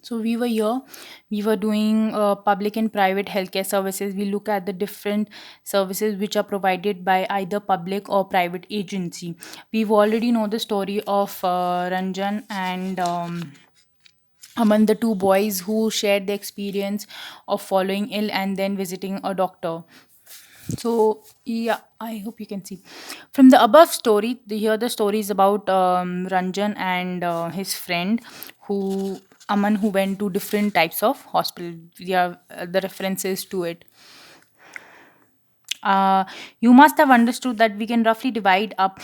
So we were doing public and private healthcare services. We look at the different services which are provided by either public or private agency. We've already know the story of Ranjan and among the two boys who shared the experience of following ill and then visiting a doctor. So yeah, I hope you can see from the above story. Here the story is about Ranjan and his friend who Aman, who went to different types of hospital. Yeah, the references to it. Uh, you must have understood that we can roughly divide up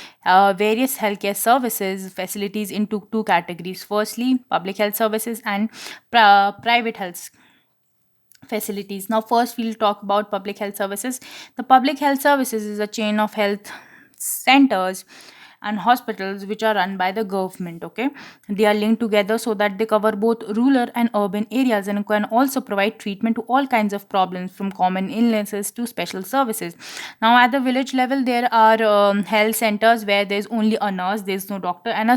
various healthcare services facilities into two categories. Firstly, public health services and private health facilities. Now, first, we'll talk about public health services. The public health services is a chain of health centers and hospitals which are run by the government. Okay, they are linked together so that they cover both rural and urban areas and can also provide treatment to all kinds of problems from common illnesses to special services. Now, at the village level, there are health centers where there's only a nurse, there's no doctor, and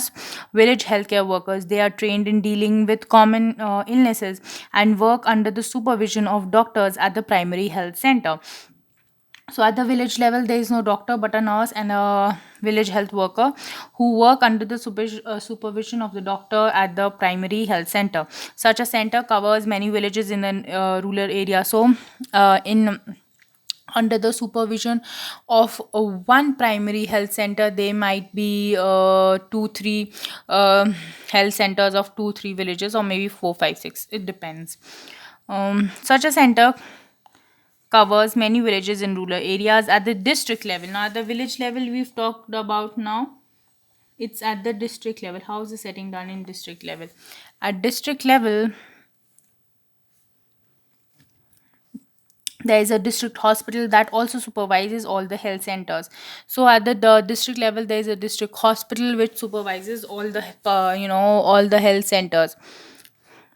village healthcare workers. They are trained in dealing with common illnesses and work under the supervision of doctors at the primary health center. So, at the village level, there is no doctor but a nurse and a village health worker who work under the supervision of the doctor at the primary health center. Such a center covers many villages in the rural area. So, in under the supervision of one primary health center, there might be two three health centers of two three villages, or maybe four five six, it depends. Such a center covers many villages in rural areas at the district level. Now, at the village level, we've talked about now. It's at the district level. How is the setting done in district level? At district level, there is a district hospital that also supervises all the health centers. So at the district level, there is a district hospital which supervises all the all the health centers.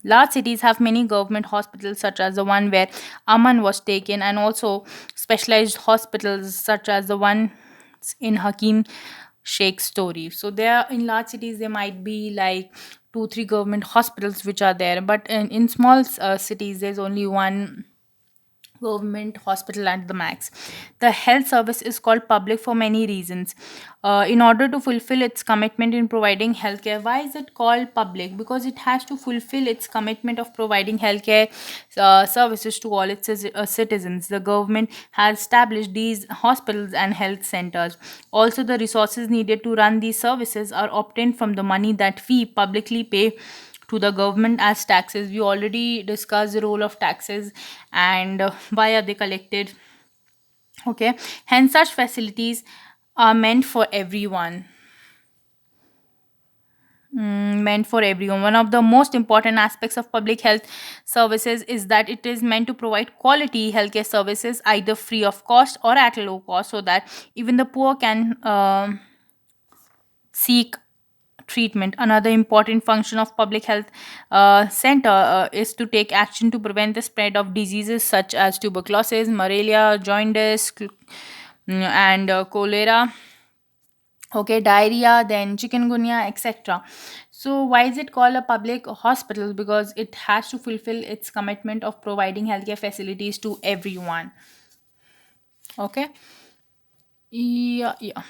Large cities have many government hospitals, such as the one where Aman was taken, and also specialized hospitals, such as the one in Hakim Sheikh's story. So, there in large cities, there might be like two, three government hospitals which are there, but in small cities, there's only one government hospital at the max. The health service is called public for many reasons. In order to fulfill its commitment in providing healthcare, why is it called public? Because it has to fulfill its commitment of providing healthcare services to all its citizens. The government has established these hospitals and health centers. Also, the resources needed to run these services are obtained from the money that we publicly pay to the government as taxes. We already discussed the role of taxes and why are they collected. Okay, hence such facilities are meant for everyone. Meant for everyone. One of the most important aspects of public health services is that it is meant to provide quality healthcare services either free of cost or at low cost, so that even the poor can seek treatment. Another important function of public health center is to take action to prevent the spread of diseases such as tuberculosis, malaria, jaundice, and cholera. Okay, diarrhea, then chikungunya, etc. So, why is it called a public hospital? Because it has to fulfill its commitment of providing healthcare facilities to everyone. Okay. Yeah.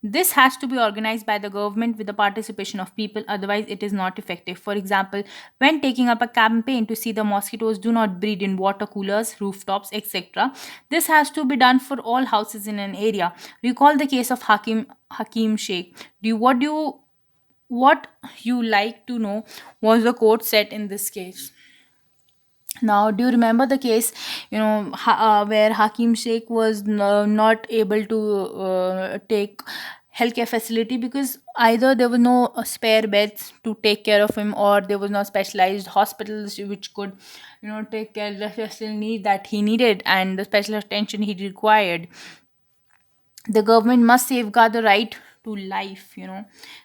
This has to be organized by the government with the participation of people, otherwise, it is not effective. For example, when taking up a campaign to see the mosquitoes do not breed in water coolers, rooftops, etc., this has to be done for all houses in an area. Recall the case of Hakim Sheikh. What you like to know was the court said in this case? Now, do you remember the case, where Hakim Sheikh was not able to take healthcare facility because either there were no spare beds to take care of him, or there was no specialized hospitals which could, take care of the special need that he needed and the special attention he required. The government must safeguard the right to life,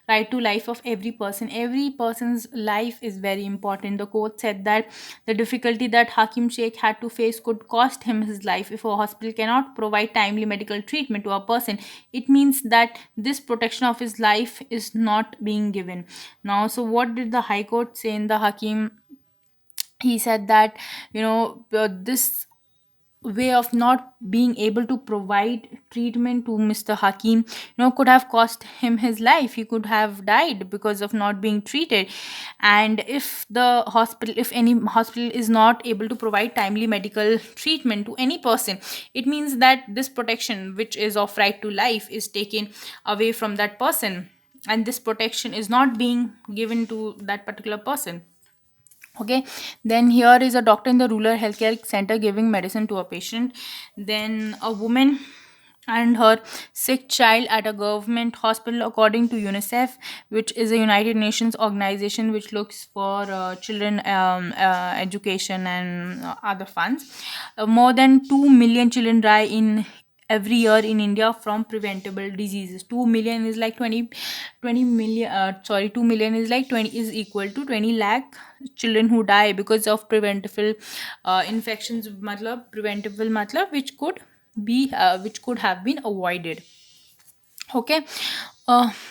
right to life of every person's life is very important. The court said that the difficulty that Hakim Sheikh had to face could cost him his life. If a hospital cannot provide timely medical treatment to a person, it means that this protection of his life is not being given. Now, so what did the high court say in the Hakim He said that, this way of not being able to provide treatment to Mr. Hakim, could have cost him his life. He could have died because of not being treated. And if any hospital is not able to provide timely medical treatment to any person, it means that this protection, which is of right to life, is taken away from that person, and this protection is not being given to that particular person. Okay, then here is a doctor in the rural healthcare center giving medicine to a patient. Then a woman and her sick child at a government hospital, according to UNICEF, which is a United Nations organization which looks for children education and other funds. More than 2 million children die in every year in India from preventable diseases. 2 million is like 20 million, sorry, 2 million is like 20, is equal to 20 lakh children who die because of preventable infections, matlab preventable matlab which could have been avoided. Okay.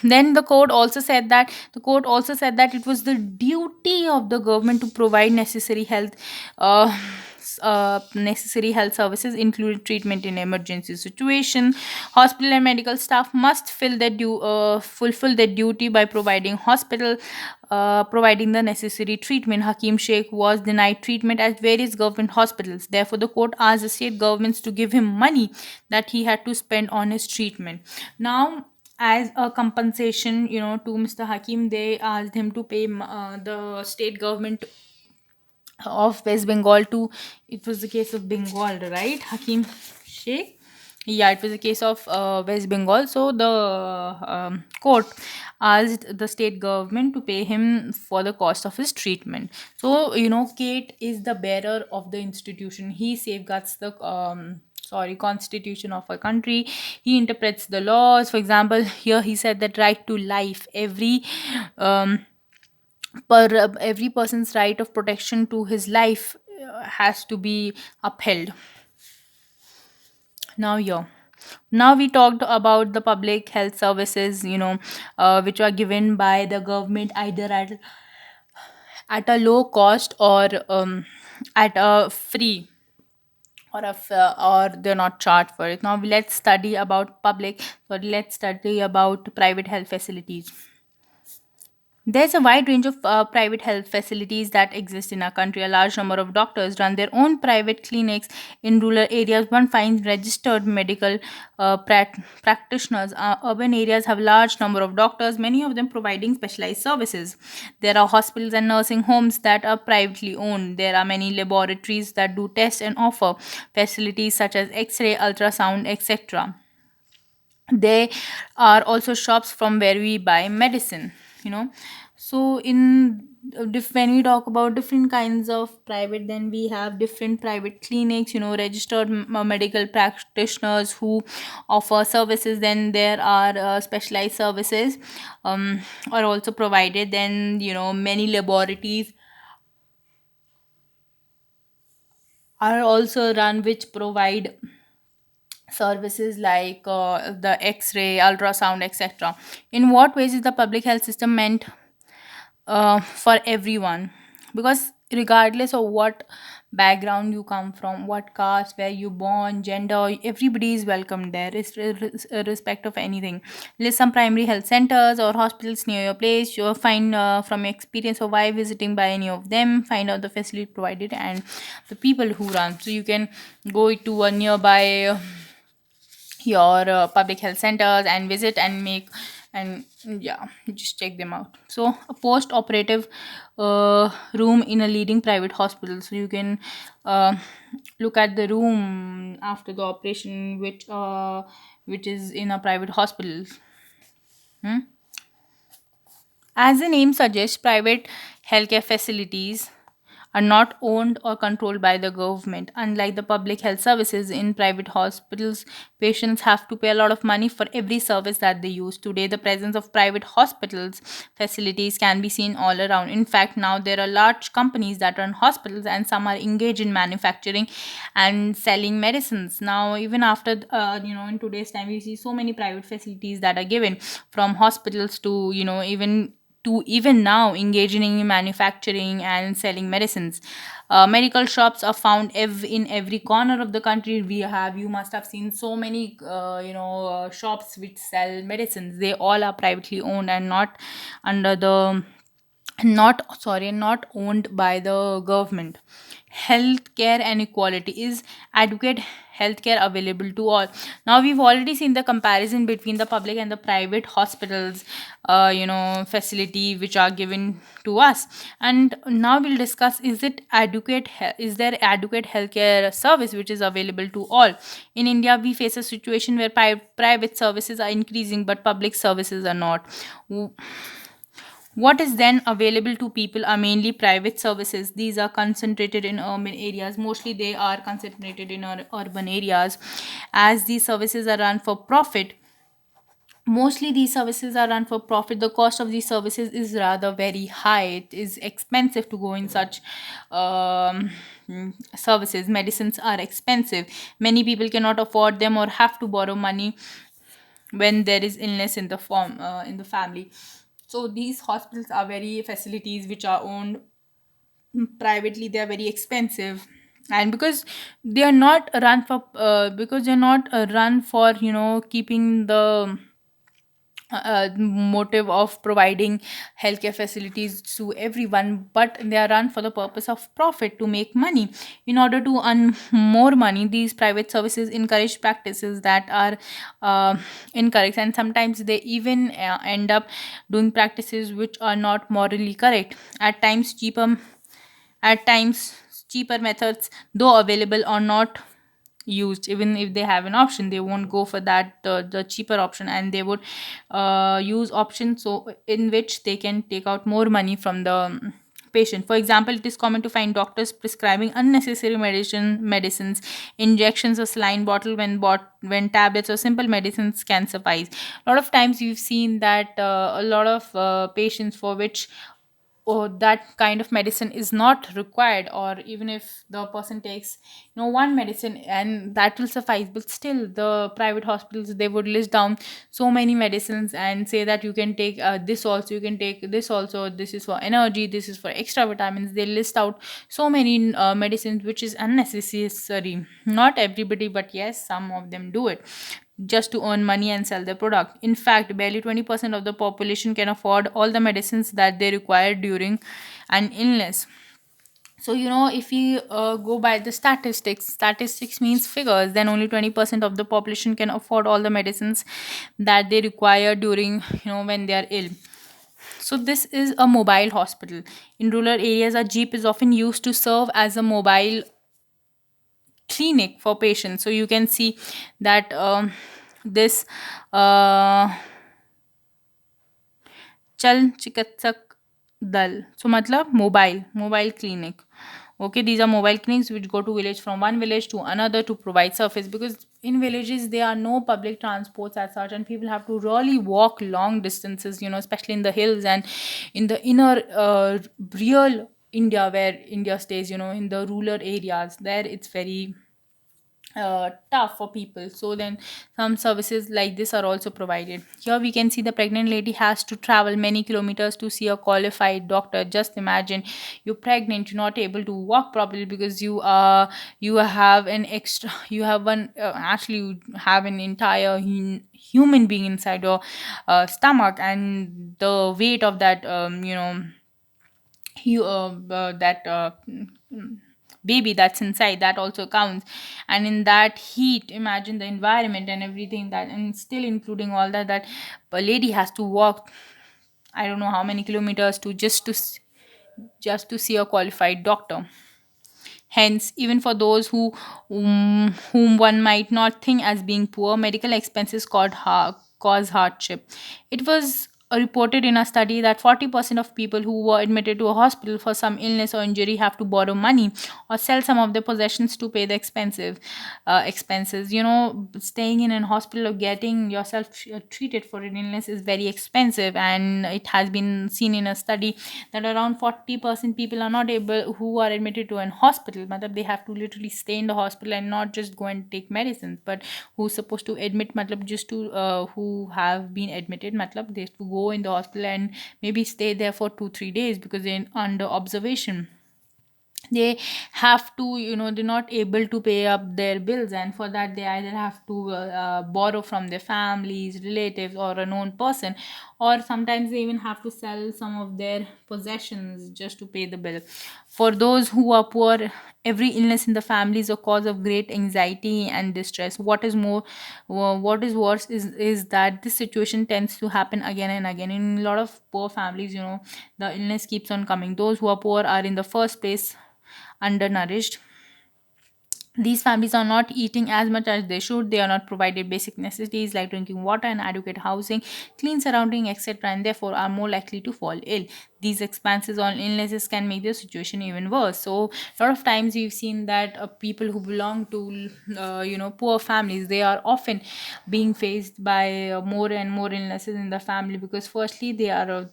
Then the court also said that it was the duty of the government to provide uh, necessary health services, including treatment in emergency situation. Hospital and medical staff must fulfill their duty by providing the necessary treatment. Hakim Sheikh was denied treatment at various government hospitals. Therefore, the court asked the state governments to give him money that he had to spend on his treatment. Now, as a compensation, to Mr. Hakim, they asked him to pay the state government of West Bengal to. It was the case of Bengal, right? Hakim Sheikh. Yeah, it was a case of West Bengal. So the court asked the state government to pay him for the cost of his treatment. So, Kate is the bearer of the institution. He safeguards the constitution of a country. He interprets the laws. For example, here he said that right to life, um, every person's right of protection to his life has to be upheld. Now, yeah. Now we talked about the public health services, which are given by the government either at a low cost or at a free, or they're not charged for it. Now let's study about private health facilities. There's a wide range of private health facilities that exist in our country. A large number of doctors run their own private clinics in rural areas. One finds registered medical practitioners. Urban areas have large number of doctors, many of them providing specialized services. There are hospitals and nursing homes that are privately owned. There are many laboratories that do tests and offer facilities such as X-ray, ultrasound, etc. They are also shops from where we buy medicine, you know so when we talk about different kinds of private, then we have different private clinics, registered medical practitioners who offer services. Then there are specialized services are also provided. Then, many laboratories are also run which provide services like the X-ray, ultrasound, etc. In what ways is the public health system meant for everyone? Because regardless of what background you come from, what caste, where you born, gender, everybody is welcome there, irrespective of anything. List some primary health centers or hospitals near your place. You'll find from your experience or why visiting by any of them. Find out the facility provided and the people who run. So you can go to a nearby your public health centers and visit and make, and yeah, just check them out. So a post operative room in a leading private hospital, so you can uh, look at the room after the operation, which is in a private hospital. Hmm? As the name suggests, private healthcare facilities are not owned or controlled by the government. Unlike the public health services in private hospitals, patients have to pay a lot of money for every service that they use. Today, the presence of private hospitals facilities can be seen all around. In fact, now there are large companies that run hospitals, and some are engaged in manufacturing and selling medicines. Now, even after, in today's time, we see so many private facilities that are given, from hospitals to, even to even now engaging in manufacturing and selling medicines. Medical shops are found in every corner of the country. You must have seen so many shops which sell medicines. They all are privately owned and under the not owned by the government. Healthcare and equality, is adequate healthcare available to all? Now we've already seen the comparison between the public and the private hospitals, facility which are given to us. And now we'll discuss, is there adequate healthcare service which is available to all? In India, we face a situation where private services are increasing but public services are not. What is then available to people are mainly private services. These are concentrated in urban areas. Mostly they are concentrated in urban areas. As these services are run for profit, mostly these services are run for profit. The cost of these services is rather very high. It is expensive to go in such services. Medicines are expensive. Many people cannot afford them or have to borrow money when there is illness in the family. So these hospitals are very facilities which are owned privately. They are very expensive, and because they're not run for keeping the motive of providing healthcare facilities to everyone, but they are run for the purpose of profit, to make money. In order to earn more money, these private services encourage practices that are incorrect, and sometimes they even end up doing practices which are not morally correct. At times cheaper methods, though available, are not used. Even if they have an option, they won't go for the cheaper option, and they would use options so in which they can take out more money from the patient. For example, it is common to find doctors prescribing unnecessary medicines, injections or saline bottle when tablets or simple medicines can suffice. A lot of times we've seen that a lot of patients for which that kind of medicine is not required, or even if the person takes one medicine and that will suffice, but still the private hospitals, they would list down so many medicines and say that you can take this also, you can take this also, this is for energy, this is for extra vitamins. They list out so many medicines which is unnecessary. Not everybody, but yes, some of them do it just to earn money and sell their product. In fact, barely 20% of the population can afford all the medicines that they require during an illness. So, if we go by the statistics means figures, then only 20% of the population can afford all the medicines that they require during, when they are ill. So, this is a mobile hospital. In rural areas, a jeep is often used to serve as a mobile clinic for patients. So, you can see that this uh, चल चिकित्सक दल, so मतलब mobile clinic. Okay, these are mobile clinics which go to village, from one village to another, to provide service, because in villages there are no public transports as such, and people have to really walk long distances, especially in the hills and in the inner real India, where India stays, in the rural areas. There it's very tough for people. So then some services like this are also provided. Here we can see the pregnant lady has to travel many kilometers to see a qualified doctor. Just imagine, you're pregnant, you're not able to walk properly because you have an extra you have one actually you have an entire human being inside your stomach, and the weight of that that baby that's inside, that also counts. And in that heat, imagine the environment and everything, that, and still including all that a lady has to walk, I don't know how many kilometers, to just to see a qualified doctor. Hence, even for those whom one might not think as being poor, medical expenses cause hardship. It was reported in a study that 40% of people who were admitted to a hospital for some illness or injury have to borrow money or sell some of their possessions to pay the expenses. Staying in an hospital or getting yourself treated for an illness is very expensive, and it has been seen in a study that around 40% people are not able who are admitted to an hospital, matlab they have to literally stay in the hospital and not just go and take medicines, but who's supposed to admit, matlab just to who have been admitted, matlab they have to go in the hospital and maybe stay there for 2 3 days because they're under observation. They have to, they're not able to pay up their bills, and for that they either have to borrow from their families, relatives, or a known person, or sometimes they even have to sell some of their possessions just to pay the bill. For those who are poor, every illness in the family is a cause of great anxiety and distress. What is worse is that this situation tends to happen again and again in a lot of poor families. The illness keeps on coming. Those who are poor are in the first place undernourished. These families are not eating as much as they should. They are not provided basic necessities like drinking water and adequate housing, clean surrounding, etc., and therefore are more likely to fall ill. These expenses on illnesses can make the situation even worse. So, a lot of times we've seen that people who belong to, poor families, they are often being faced by more and more illnesses in the family because, firstly, they are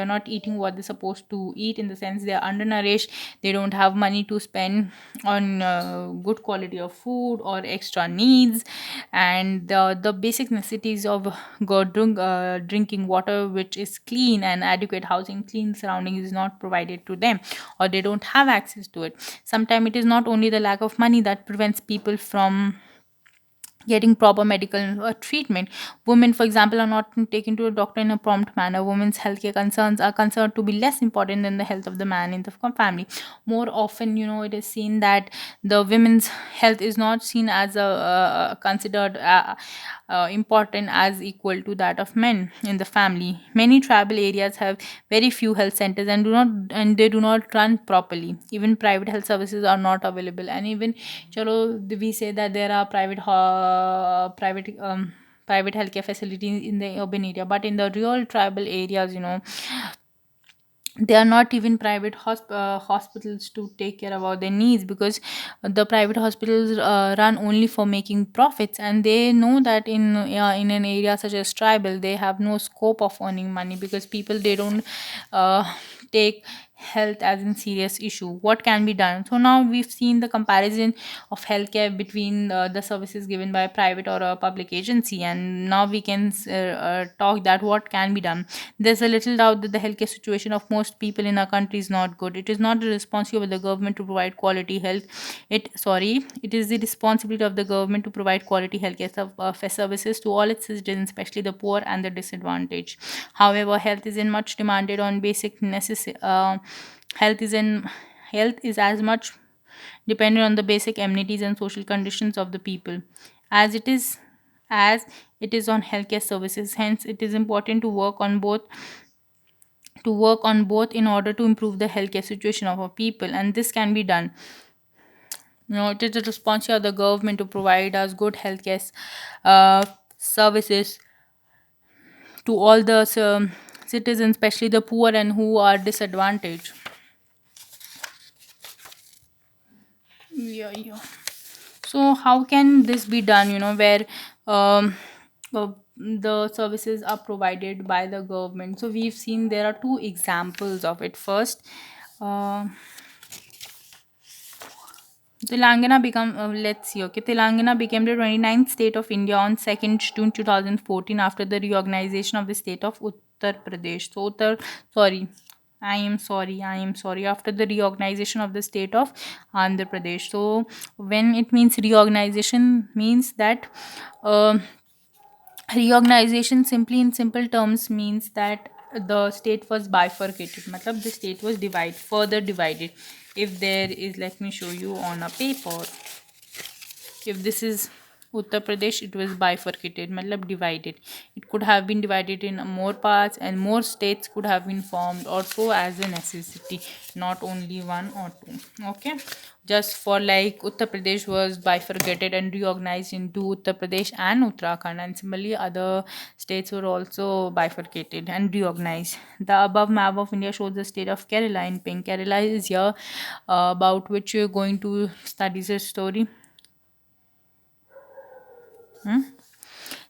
not eating what they're supposed to eat, in the sense they are undernourished. They don't have money to spend on good quality of food or extra needs, and the basic necessities of drinking water, which is clean, and adequate housing, clean surroundings, is not provided to them, or they don't have access to it. Sometimes it is not only the lack of money that prevents people from getting proper medical treatment. Women, for example, are not taken to a doctor in a prompt manner. Women's healthcare concerns are considered to be less important than the health of the man in the family. More often, it is seen that the women's health is not seen as a considered important as equal to that of men in the family. Many tribal areas have very few health centers and they do not run properly. Even private health services are not available, and even chalo we say that there are private healthcare facilities in the urban area, but in the real tribal areas, they are not even private hospitals to take care about their needs, because the private hospitals run only for making profits, and they know that in an area such as tribal, they have no scope of earning money, because people, they don't uh, take health as a serious issue. What can be done? So now we've seen the comparison of healthcare between the services given by a private or a public agency, and now we can talk that what can be done. There's a little doubt that the healthcare situation of most people in our country is not good. It is not the responsibility of the government to provide quality health. It is the responsibility of the government to provide quality healthcare services to all its citizens, especially the poor and the disadvantaged. However, health is in much demanded on basic necessity. Health is in Health is as much dependent on the basic amenities and social conditions of the people as it is on healthcare services. Hence, it is important to work on both in order to improve the healthcare situation of our people, and this can be done. It is the responsibility of the government to provide us good healthcare services to all the citizens, especially the poor and who are disadvantaged. Yeah, yeah. So how can this be done? Where um, the services are provided by the government. So we've seen there are two examples of it. First, uh, Telangana became the 29th state of India on 2nd June 2014 after the reorganization of the state of Uttar Pradesh. I am sorry. After the reorganization of the state of Andhra Pradesh. So, when it means reorganization, means that uh, reorganization, simply in simple terms, means that the state was bifurcated. Matlab, the state was further divided. If there is, let me show you on a paper. If this is Uttar Pradesh, it was bifurcated, matlab divided. It could have been divided in more parts, and more states could have been formed also as a necessity, not only one or two. Okay, just for like Uttar Pradesh was bifurcated and reorganized into Uttar Pradesh and Uttarakhand, and similarly other states were also bifurcated and reorganized. The above map of India shows the state of Kerala in pink. Kerala is here, about which you're going to study this story. Hmm?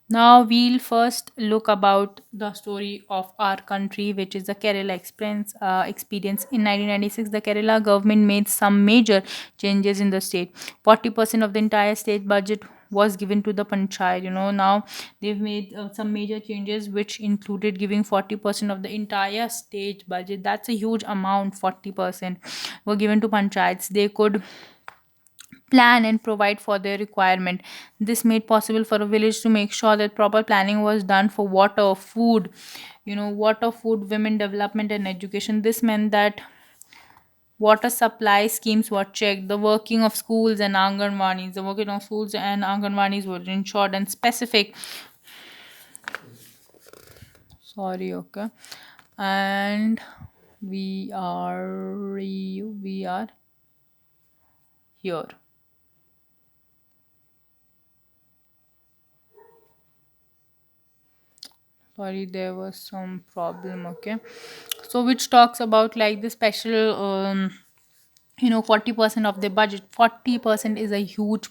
Now we'll first look about the story of our country, which is the Kerala experience. In 1996, the Kerala government made some major changes in the state. 40% of the entire state budget was given to the panchayat. Now they've made some major changes, which included giving 40% of the entire state budget. That's a huge amount. 40% were given to panchayats. They could plan and provide for their requirement. This made possible for a village to make sure that proper planning was done for water, food, water, food, women development, and education. This meant that water supply schemes were checked, the working of schools and anganwanis, the working of schools and anganwanis were ensured and specific. Sorry, okay. And we are here. Sorry, there was some problem, okay. So which talks about like the special 40% of the budget. 40% is a huge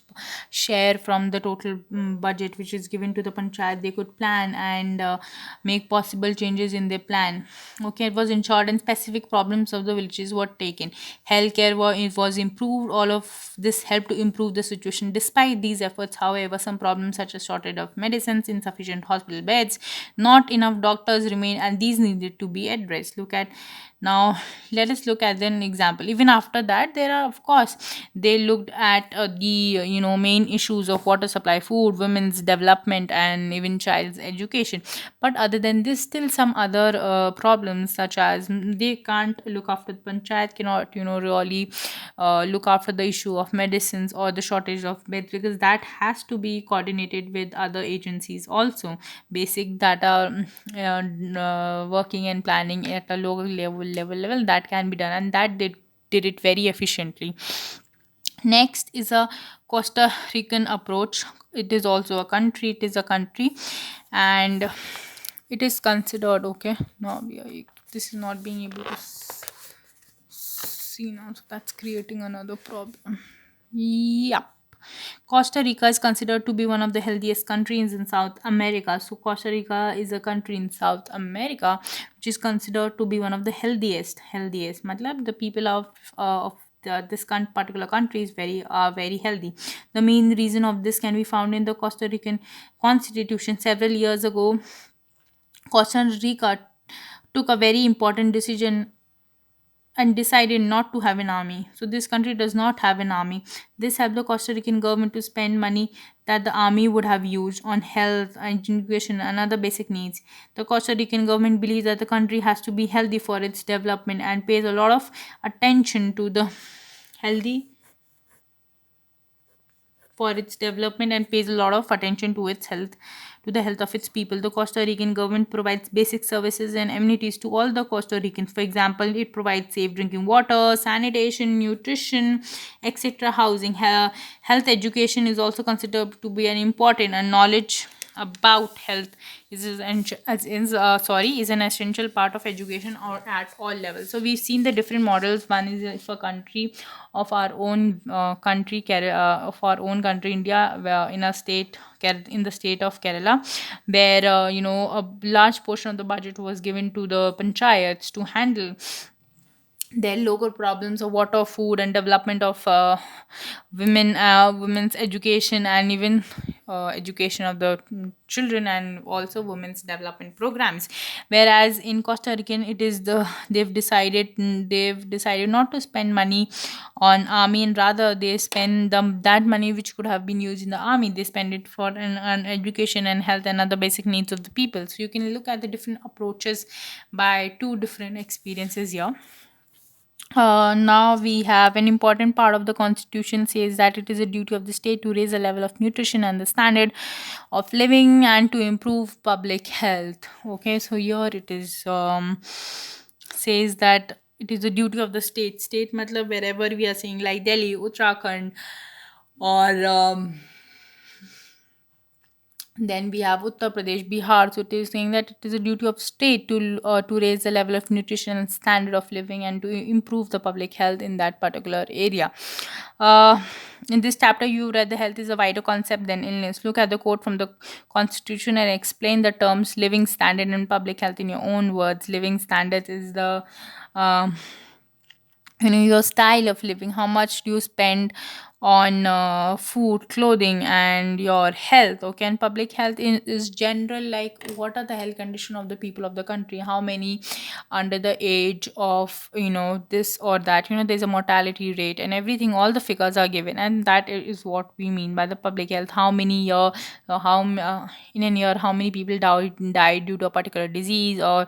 share from the total budget which is given to the panchayat. They could plan and make possible changes in their plan. Okay, it was ensured and specific problems of the villages were taken. Healthcare was improved. All of this helped to improve the situation. Despite these efforts, however, some problems such as shortage of medicines, insufficient hospital beds, not enough doctors remain, and these needed to be addressed. Look at now, let us look at an example. Even after that, there are, of course, they looked at the main issues of water supply, food, women's development, and even child's education. But other than this, still some other problems, such as they can't look after, the panchayat cannot really look after the issue of medicines or the shortage of beds, because that has to be coordinated with other agencies also. Basic data working and planning at a local level that can be done, and that did it very efficiently. Next is a Costa Rican approach. It is also a country. It is a country, and it is considered okay. Now this is not being able to see now, so that's creating another problem. Yeah. Costa Rica is considered to be one of the healthiest countries in South America. So Costa Rica is a country in South America which is considered to be one of the healthiest. Matlab, the people of this particular country is very healthy. The main reason of this can be found in the Costa Rican constitution. Several years ago, Costa Rica took a very important decision and decided not to have an army. So this country does not have an army. This helped the Costa Rican government to spend money that the army would have used on health and education and other basic needs. The Costa Rican government believes that the country has to be healthy for its development and pays a lot of attention to the healthy for its development and pays a lot of attention to its health, to the health of its people. The Costa Rican government provides basic services and amenities to all the Costa Ricans. For example, it provides safe drinking water, sanitation, nutrition, etc. Housing. Health education is also considered to be an important, and knowledge about health is an essential part of education or at all levels. So we've seen the different models. One is if a country of our own of our own country, India, where in a state in the state of Kerala, where a large portion of the budget was given to the panchayats to handle their local problems of water, food, and development of women's education, and even education of the children, and also women's development programs. Whereas in Costa Rican, it is they've decided not to spend money on army, and rather they spend that money which could have been used in the army, they spend it for an education and health and other basic needs of the people. So you can look at the different approaches by two different experiences here. Now we have an important part of the constitution says that it is a duty of the state to raise the level of nutrition and the standard of living and to improve public health. Okay, so here it is says that it is the duty of the state matlab wherever we are saying like Delhi, Uttarakhand, or then we have Uttar Pradesh, Bihar. So it is saying that it is a duty of state to raise the level of nutrition and standard of living and to improve the public health in that particular area. Uh, in this chapter, you read the health is a wider concept than illness. Look at the quote from the Constitution and explain the terms living standard and public health in your own words. Living standard is the your style of living. How much do you spend on food, clothing, and your health. Okay, and public health is general, like what are the health condition of the people of the country, how many under the age of this or that, there's a mortality rate and everything, all the figures are given, and that is what we mean by the public health. How many year in a year, how many people died due to a particular disease, or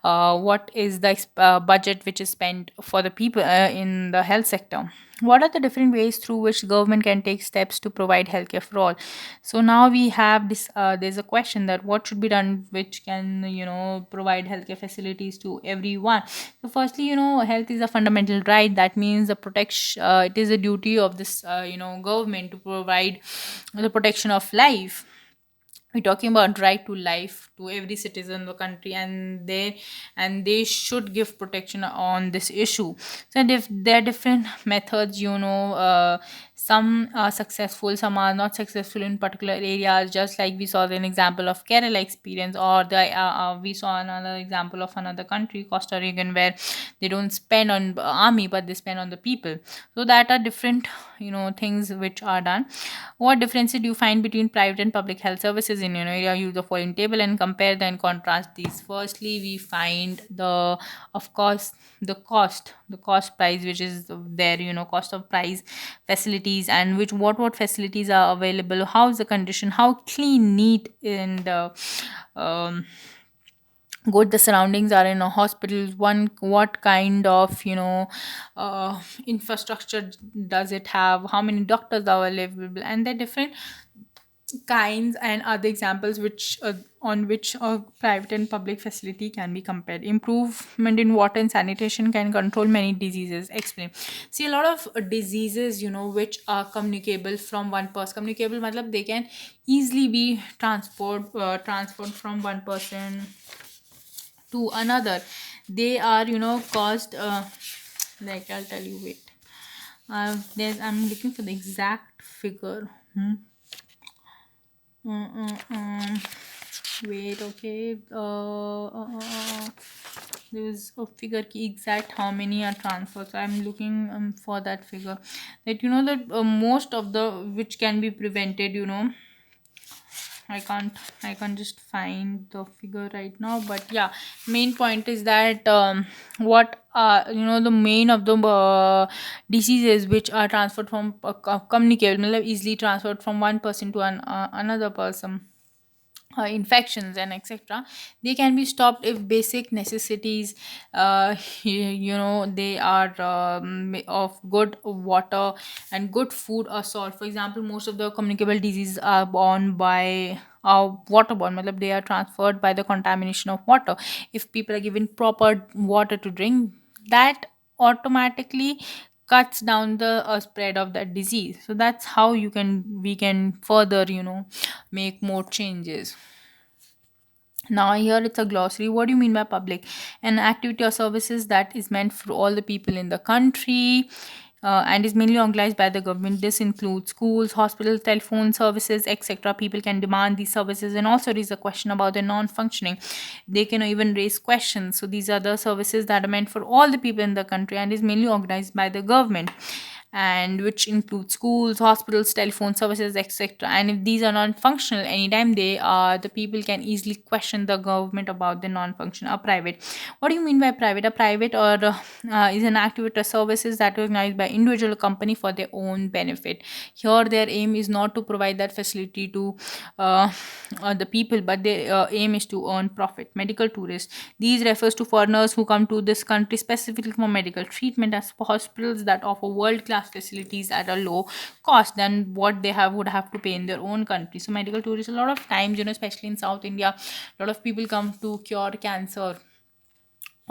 what is the budget which is spent for the people in the health sector. What are the different ways through which government can take steps to provide healthcare for all? So now we have this, there's a question that what should be done which can provide healthcare facilities to everyone. So firstly, health is a fundamental right. That means the protection, it is a duty of this government to provide the protection of life. We're talking about right to life to every citizen of the country, and they should give protection on this issue. So if there are different methods, some are successful, some are not successful in particular areas, just like we saw an example of Kerala experience, or we saw another example of another country, Costa Rican, where they don't spend on army but they spend on the people. So that are different things which are done. What differences do you find between private and public health services in your area? Use the following table and compare and contrast these. Firstly, we find of course, the cost price, which is there, cost of price, facilities, and which what facilities are available, how is the condition, how clean, neat, and um, good the surroundings are in a hospital. One, what kind of infrastructure does it have, how many doctors are available, and the different kinds and other examples which on which a private and public facility can be compared. Improvement in water and sanitation can control many diseases. Explain. See, a lot of diseases which are communicable from one person. Communicable matlab they can easily be transferred from one person to another. They are caused, like I'll tell you, wait, I'm looking for the exact figure. Wait, okay. There's a figure ki exact how many are transferred. So I'm looking for that figure. That that most of the which can be prevented. I can't just find the figure right now, but yeah, main point is that what the main of the diseases which are transferred from communicable, matlab easily transferred from one person to another person, infections and etc., they can be stopped if basic necessities, they are of good water and good food are solved. For example, most of the communicable diseases are born by waterborne, matlab they are transferred by the contamination of water. If people are given proper water to drink, that automatically cuts down the spread of that disease. So that's how we can further make more changes. Now, here it's a glossary. What do you mean by public? An activity or services that is meant for all the people in the country, and is mainly organized by the government. This includes schools, hospitals, telephone services, etc. People can demand these services, and also raise a question about their non-functioning. They can even raise questions. So these are the services that are meant for all the people in the country and is mainly organized by the government, and which include schools, hospitals, telephone services, etc. And if these are non-functional, anytime they are, the people can easily question the government about the non-function. Or private. What do you mean by private? A private or is an activity or services that are organized by individual company for their own benefit. Here, their aim is not to provide that facility to uh, the people, but their aim is to earn profit. Medical tourists. These refers to foreigners who come to this country specifically for medical treatment, as hospitals that offer world-class facilities at a low cost than what they would have to pay in their own country. So medical tourists, a lot of times, especially in South India, a lot of people come to cure cancer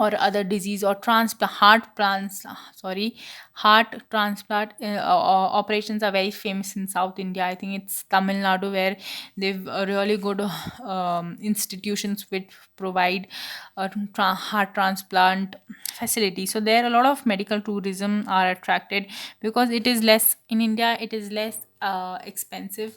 or other disease, or heart transplant operations are very famous in South India. I think it's Tamil Nadu, where they've really good institutions which provide heart transplant facility. So there a lot of medical tourism are attracted, because it is less in India, it is less expensive,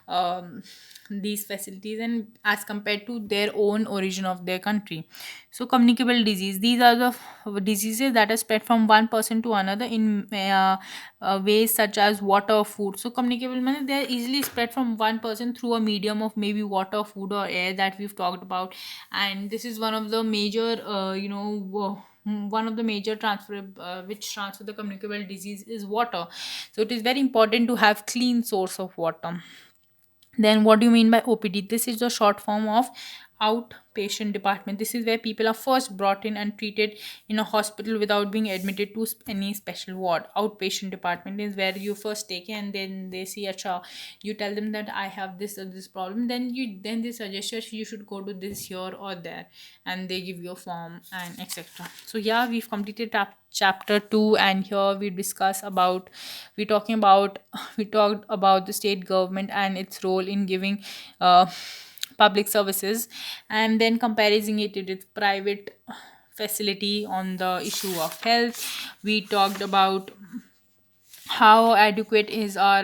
um, these facilities, and as compared to their own origin of their country. So communicable disease, these are the diseases that are spread from one person to another in ways such as water or food. So communicable means they are easily spread from one person through a medium of maybe water, food, or air that we've talked about. And this is one of the major one of the major transfer which transfer the communicable disease is water. So it is very important to have clean source of water. Then, what do you mean by OPD? This is the short form of outpatient department. This is where people are first brought in and treated in a hospital without being admitted to any special ward. Outpatient department is where you first take it, and then they see a child. You tell them that I have this or this problem. Then they suggest you should go to this here or there, and they give you a form and etc. So yeah, we've completed chapter 2, and here we talking about we talked about the state government and its role in giving uh, public services, and then comparing it with private facility on the issue of health. We talked about how adequate is our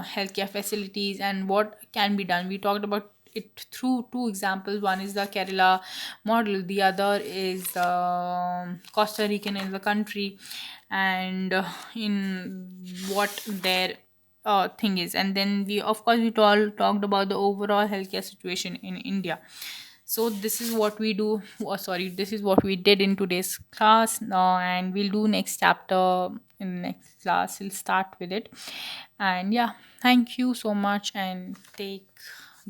healthcare facilities and what can be done. We talked about it through two examples. One is the Kerala model, the other is Costa Rican in the country, and in what their thing is. And then we, of course, we all talked about the overall healthcare situation in India. So this is what we do, sorry, this is what we did in today's class, and we'll do next chapter in the next class. We'll start with it. And yeah, thank you so much, and take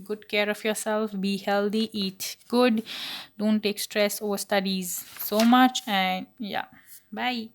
good care of yourself. Be healthy, eat good, don't take stress over studies so much. And yeah, bye.